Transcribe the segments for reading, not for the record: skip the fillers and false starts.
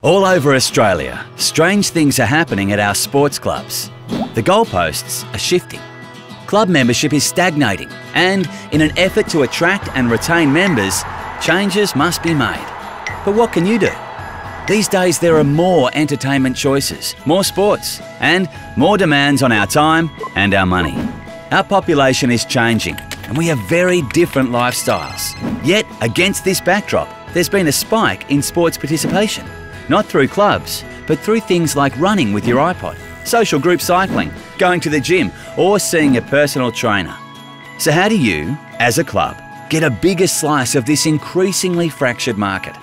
All over Australia, strange things are happening at our sports clubs. The goalposts are shifting. Club membership is stagnating, and in an effort to attract and retain members, changes must be made. But what can you do? These days there are more entertainment choices, more sports, and more demands on our time and our money. Our population is changing, and we have very different lifestyles. Yet, against this backdrop, there's been a spike in sports participation. Not through clubs, but through things like running with your iPod, social group cycling, going to the gym, or seeing a personal trainer. So how do you, as a club, get a bigger slice of this increasingly fractured market?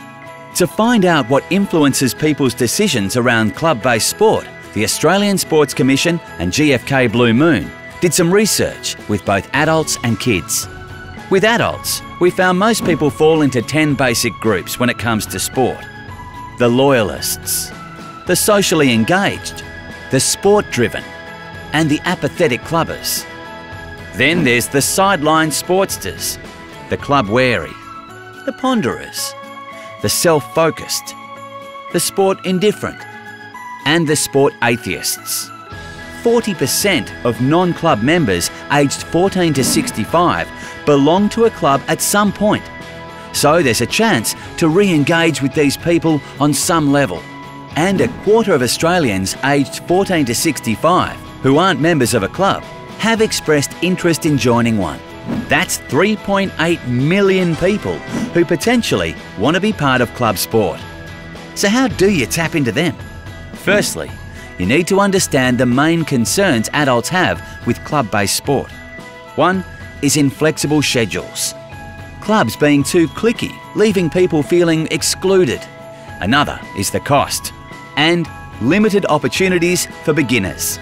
To find out what influences people's decisions around club-based sport, the Australian Sports Commission and GfK Blue Moon did some research with both adults and kids. With adults, we found most people fall into 10 basic groups when it comes to sport. The loyalists, the socially engaged, the sport-driven, and the apathetic clubbers. Then there's the sideline sportsters, the club-wary, the ponderers, the self-focused, the sport-indifferent, and the sport-atheists. 40% of non-club members aged 14 to 65 belong to a club at some point. So there's a chance to re-engage with these people on some level. And a quarter of Australians aged 14 to 65 who aren't members of a club have expressed interest in joining one. That's 3.8 million people who potentially want to be part of club sport. So how do you tap into them? Firstly, you need to understand the main concerns adults have with club-based sport. One is inflexible schedules. Clubs being too cliquey, leaving people feeling excluded. Another is the cost and limited opportunities for beginners.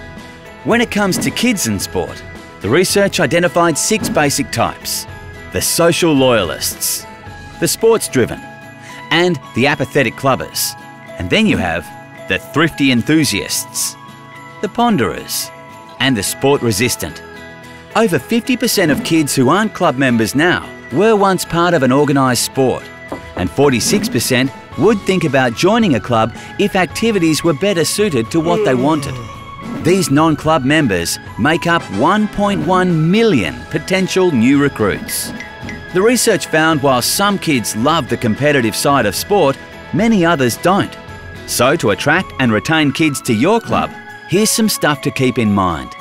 When it comes to kids in sport, the research identified 6 basic types: the social loyalists, the sports-driven, and the apathetic clubbers. And then you have the thrifty enthusiasts, the ponderers, and the sport-resistant. Over 50% of kids who aren't club members now were once part of an organised sport, and 46% would think about joining a club if activities were better suited to what they wanted. These non-club members make up 1.1 million potential new recruits. The research found while some kids love the competitive side of sport, many others don't. So to attract and retain kids to your club, here's some stuff to keep in mind.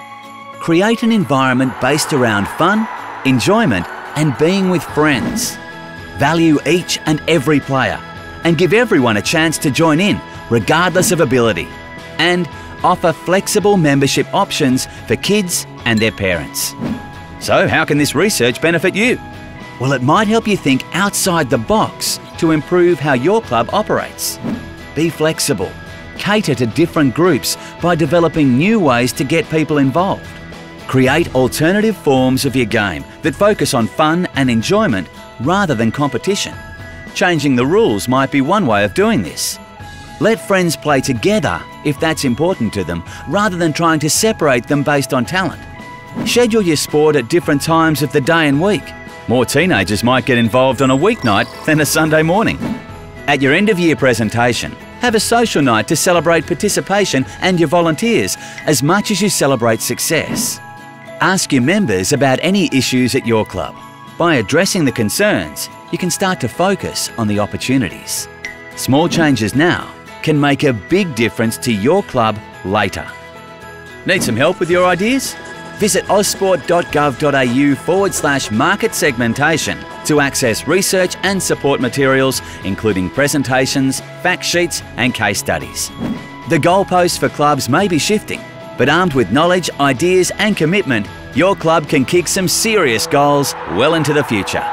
Create an environment based around fun, enjoyment, and being with friends. Value each and every player and give everyone a chance to join in, regardless of ability. And offer flexible membership options for kids and their parents. So how can this research benefit you? Well, it might help you think outside the box to improve how your club operates. Be flexible. Cater to different groups by developing new ways to get people involved. Create alternative forms of your game that focus on fun and enjoyment rather than competition. Changing the rules might be one way of doing this. Let friends play together if that's important to them, rather than trying to separate them based on talent. Schedule your sport at different times of the day and week. More teenagers might get involved on a weeknight than a Sunday morning. At your end-of-year presentation, have a social night to celebrate participation and your volunteers as much as you celebrate success. Ask your members about any issues at your club. By addressing the concerns, you can start to focus on the opportunities. Small changes now can make a big difference to your club later. Need some help with your ideas? Visit ausport.gov.au/market segmentation to access research and support materials, including presentations, fact sheets, and case studies. The goalposts for clubs may be shifting, but armed with knowledge, ideas, and commitment, your club can kick some serious goals well into the future.